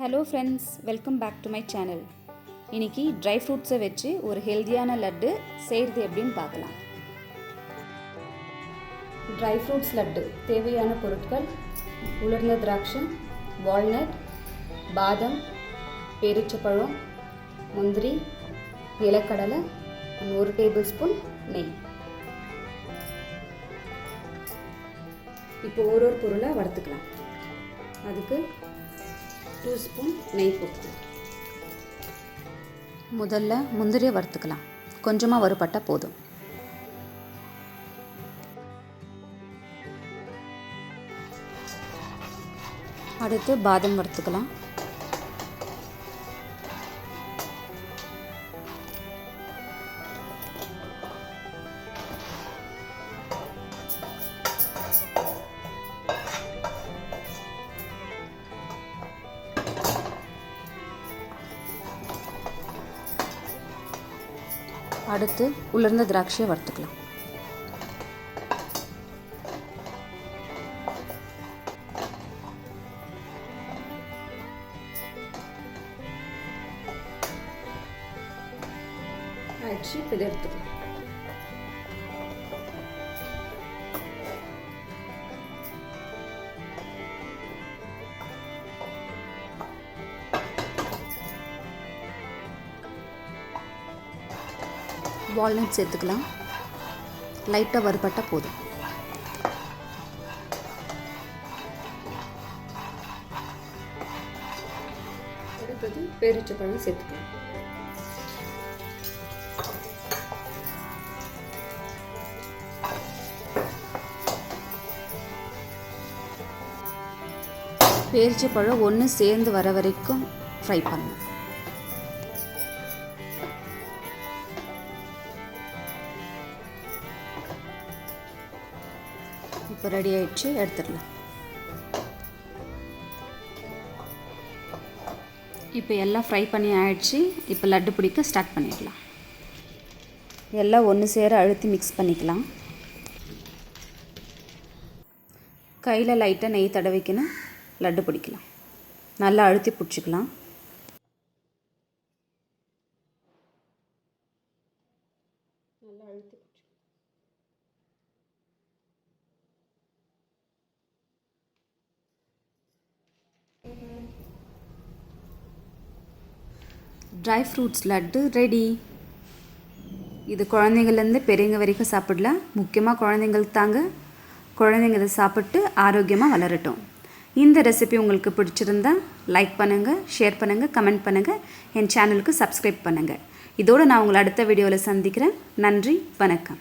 Hello friends, welcome back to my channel. இன்னைக்கு dry fruits வச்சு ஒரு ஹெல்தியான லட்டு செய்யறது எப்படின்னு பார்க்கலாம். dry fruits லட்டு தேவையான பொருட்கள்: உலர்ந்த திராட்சை, வால்நட், பாதாம், பேரிச்சம்பழம், முந்திரி, நிலக்கடலை, 1 டேபிள்ஸ்பூன் நெய். இப்போ ஒரு பொருளை வறுத்துக்கலாம். அதுக்கு 2 ஸ்பூன் நெய் போட்டுக்கலாம். முதல்ல முந்திரியை வறுத்துக்கலாம். கொஞ்சமாக வறுபட்டால் போதும். அடுத்து பாதாம் வறுத்துக்கலாம். அடுத்து உலர்ந்த திராட்சையை வறுத்துக்கலாம். ஆயிடுச்சு, இதில் எடுத்துக்கலாம். வால்நட் சேர்த்துக்கலாம். லைட்டாக வறுபட்டால் போதும். அடுத்தது பேரிச்சம்பழம் சேர்த்துக்கலாம். பேரிச்சம்பழம் ஒன்று சேர்ந்து வர வரைக்கும் ஃப்ரை பண்ணணும். இப்போ ரெடி ஆயிடுச்சு, எடுத்துடலாம். இப்போ எல்லாம் ஃப்ரை பண்ணி ஆயிடுச்சு. இப்போ லட்டு பிடிக்க ஸ்டார்ட் பண்ணிடலாம். எல்லாம் ஒன்று சேர அழுத்தி மிக்ஸ் பண்ணிக்கலாம். கையில் லைட்டாக நெய் தடவிக்கணும். லட்டு பிடிக்கலாம். நல்லா அழுத்தி பிடிச்சிக்கலாம். நல்லா அழுத்தி ட்ரை ஃப்ரூட்ஸ் லட்டு ரெடி. இது குழந்தைங்கள்லேருந்து பெரியவங்க வரைக்கும் சாப்பிடலாம். முக்கியமாக குழந்தைங்களுக்கு தாங்க. குழந்தைங்க இதை சாப்பிட்டு ஆரோக்கியமாக வளரட்டும். இந்த ரெசிபி உங்களுக்கு பிடிச்சிருந்தா லைக் பண்ணுங்கள், ஷேர் பண்ணுங்கள், கமெண்ட் பண்ணுங்கள். என் சேனலுக்கு சப்ஸ்கிரைப் பண்ணுங்கள். இதோடு நான் உங்களை அடுத்த வீடியோவில் சந்திக்கிறேன். நன்றி, வணக்கம்.